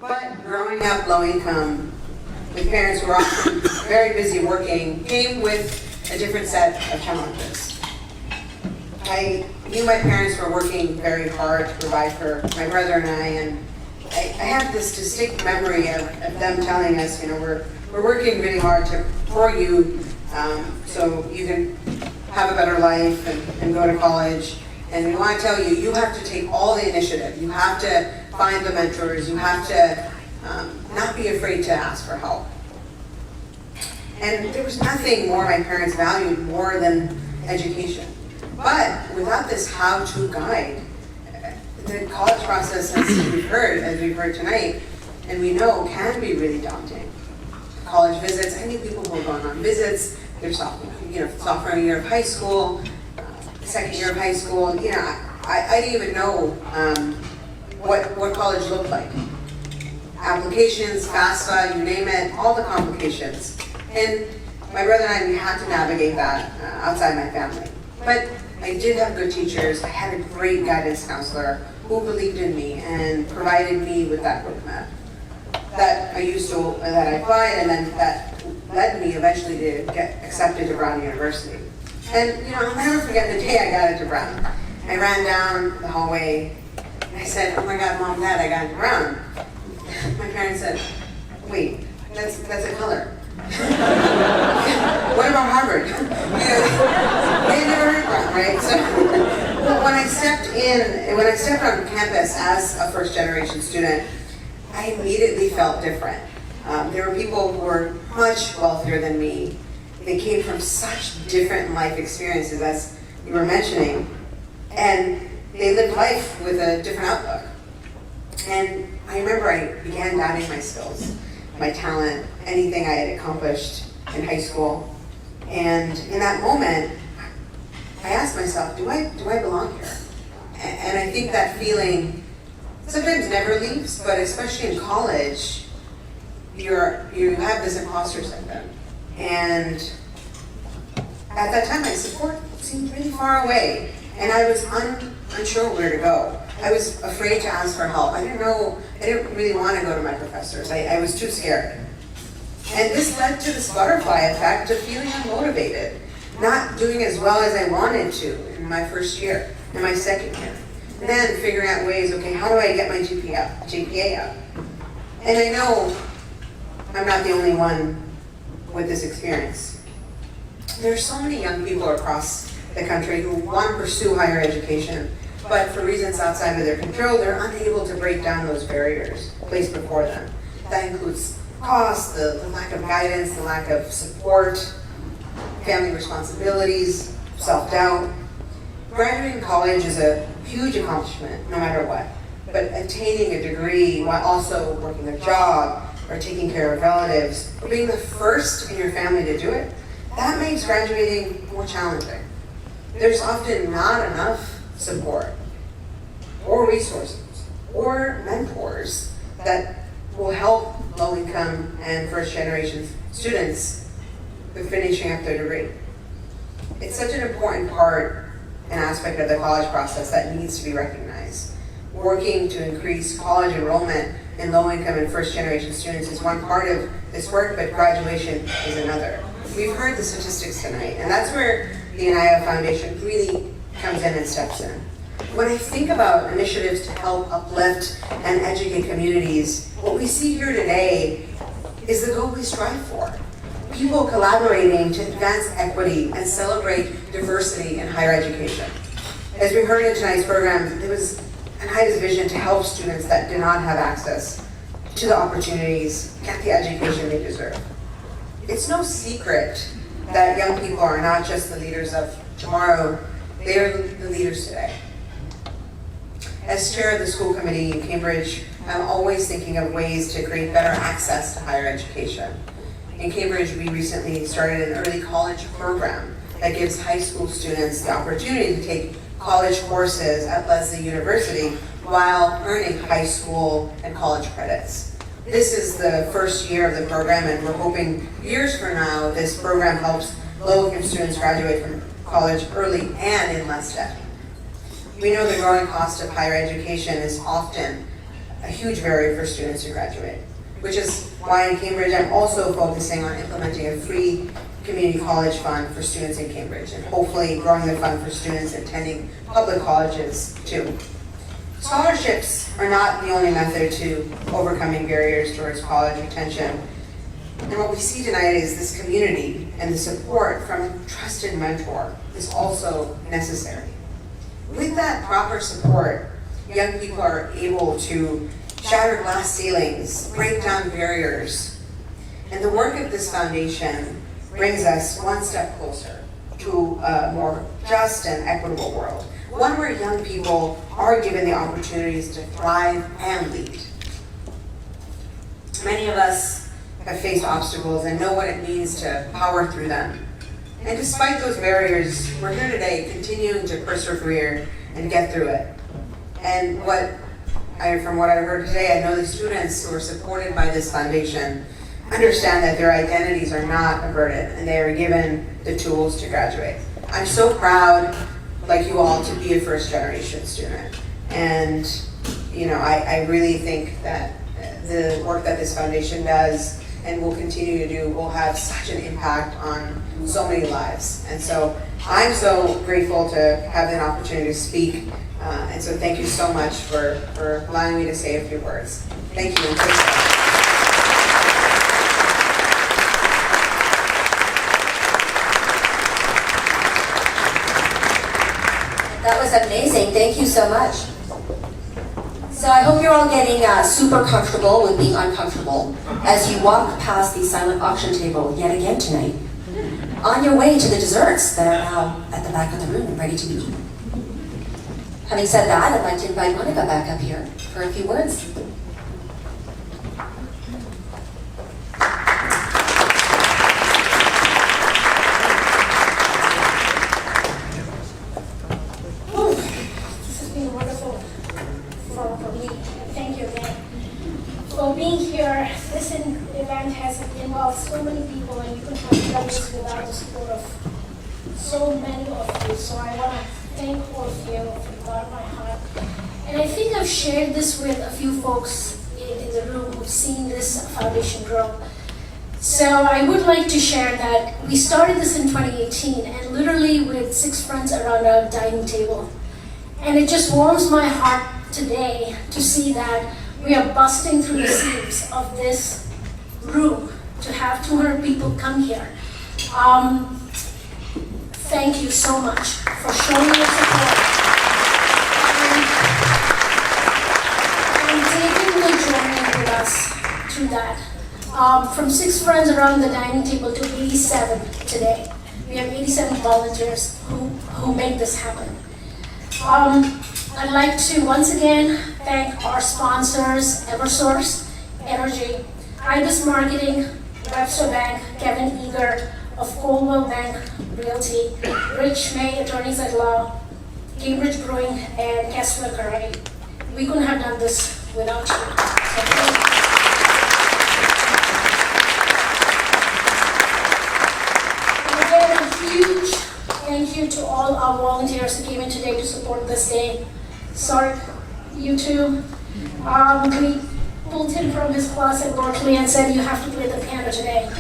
S12: But growing up low income, with parents who were often very busy working, came with a different set of challenges. I knew my parents were working very hard to provide for my brother and I, and I have this distinct memory of them telling us, you know, we're working really hard for you, so you can have a better life and go to college. And we want to tell you, you have to take all the initiative. You have to find the mentors. You have to not be afraid to ask for help. And there was nothing more my parents valued more than education. But without this how-to guide, the college process, as we've heard tonight, and we know can be really daunting. College visits, I knew people who were going on visits, their sophomore year of high school, second year of high school. You know, I didn't even know what college looked like. Applications, FAFSA, you name it, all the complications. And my brother and I, we had to navigate that outside my family. But I did have good teachers. I had a great guidance counselor who believed in me and provided me with that roadmap that I applied, and then that led me eventually to get accepted to Brown University. And you know, I'll never forget the day I got into Brown. I ran down the hallway and I said, "Oh my God, Mom, Dad, I got into Brown." My parents said, "Wait, that's a color." What about Harvard? You know, they had never heard Brown, right? So when I stepped on campus as a first-generation student, I immediately felt different. There were people who were much wealthier than me. They came from such different life experiences, as you were mentioning, and they lived life with a different outlook. And I remember I began doubting my skills, my talent, anything I had accomplished in high school. And in that moment, I asked myself, do I belong here? And I think that feeling sometimes never leaves, but especially in college, you have this imposter syndrome. And at that time, my support seemed really far away, and I was unsure where to go. I was afraid to ask for help. I didn't really want to go to my professors. I was too scared. And this led to this butterfly effect of feeling unmotivated, not doing as well as I wanted to in my first year, in my second year. And then figuring out ways, okay, how do I get my GPA up? And I know I'm not the only one with this experience. There's so many young people across the country who want to pursue higher education, but for reasons outside of their control, they're unable to break down those barriers placed before them. That includes cost, the lack of guidance, the lack of support, family responsibilities, self-doubt. Graduating college is a huge accomplishment, no matter what. But attaining a degree while also working a job or taking care of relatives, or being the first in your family to do it, that makes graduating more challenging. There's often not enough support or resources or mentors that will help low-income and first-generation students with finishing up their degree. It's such an important part and aspect of the college process that needs to be recognized. Working to increase college enrollment in low-income and first-generation students is one part of this work, but graduation is another. We've heard the statistics tonight, and that's where the Anaya Foundation really comes in and steps in. When I think about initiatives to help uplift and educate communities, what we see here today is the goal we strive for. People collaborating to advance equity and celebrate diversity in higher education. As we heard in tonight's program, there was Anaya's vision to help students that did not have access to the opportunities, get the education they deserve. It's no secret that young people are not just the leaders of tomorrow, they are the leaders today. As chair of the school committee in Cambridge, I'm always thinking of ways to create better access to higher education. In Cambridge, we recently started an early college program that gives high school students the opportunity to take college courses at Lesley University while earning high school and college credits. This is the first year of the program, and we're hoping years from now this program helps low-income students graduate from college early and in less debt. We know the growing cost of higher education is often a huge barrier for students to graduate, which is why in Cambridge I'm also focusing on implementing a free community college fund for students in Cambridge, and hopefully growing the fund for students attending public colleges too. Scholarships are not the only method to overcoming barriers towards college retention. And what we see tonight is this community and the support from a trusted mentor is also necessary. With that proper support, young people are able to shatter glass ceilings, break down barriers, and the work of this foundation brings us one step closer to a more just and equitable world, one where young people are given the opportunities to thrive and lead. Many of us have faced obstacles and know what it means to power through them. And despite those barriers, we're here today continuing to persevere and get through it. And from what I heard today, I know the students who are supported by this foundation understand that their identities are not a burden and they are given the tools to graduate. I'm so proud, like you all, to be a first generation student. And I really think that the work that this foundation does and will continue to do will have such an impact on so many lives. And so I'm so grateful to have an opportunity to speak. And so thank you so much for allowing me to say a few words. Thank you.
S6: That was amazing. Thank you so much. So I hope you're all getting super comfortable with being uncomfortable as you walk past the silent auction table yet again tonight, on your way to the desserts that are now at the back of the room ready to be eaten. Having said that, I'd like to invite Monica back up here for a few words.
S13: This has been wonderful for me. Thank you again for being here. This event has involved so many people, and we couldn't have done this without the support of so many of you. So I want to thank all of you from the bottom of my heart. And I think I've shared this with a few folks in the room who've seen this foundation grow. So I would like to share that we started this in 2018, and literally with 6 friends around a dining table. And it just warms my heart today to see that we are busting through the seams of this room to have 200 people come here. Thank you so much for showing your support and taking the journey with us through that. From 6 friends around the dining table to 87 today. We have 87 volunteers who make this happen. I'd like to once again thank our sponsors, Eversource Energy, IBIS Marketing, Webster Bank, Kevin Eager of Coldwell Bank Realty, Rich May, Attorneys at Law, Cambridge Brewing, and Kessler Karate. We couldn't have done this without you. So thank you. And again, a huge thank you to all our volunteers who came in today to support this day. Sorry, you too. We pulled him from his class at Berkeley and said, you have to play the piano today.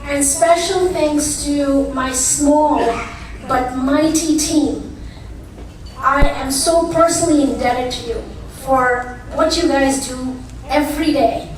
S13: And special thanks to my small but mighty team. I am so personally indebted to you for what you guys do every day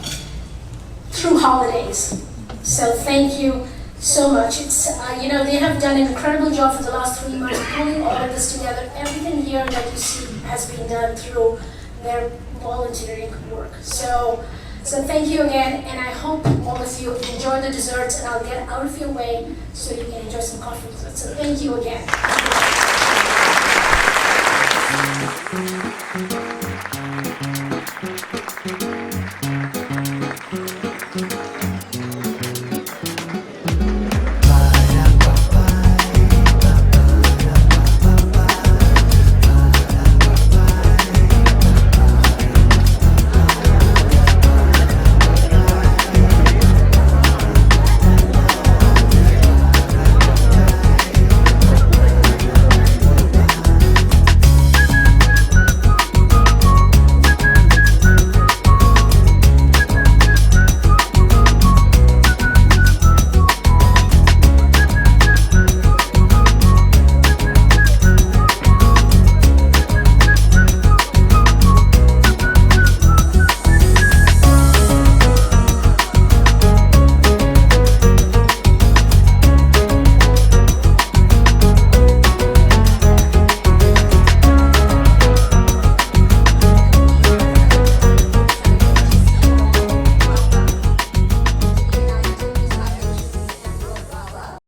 S13: through holidays. So thank you so much. It's they have done an incredible job for the last 3 months pulling all of this together. Everything here that you see has been done through their volunteering work. So thank you again, and I hope all of you enjoy the desserts, and I'll get out of your way so you can enjoy some coffee desserts. So thank you again.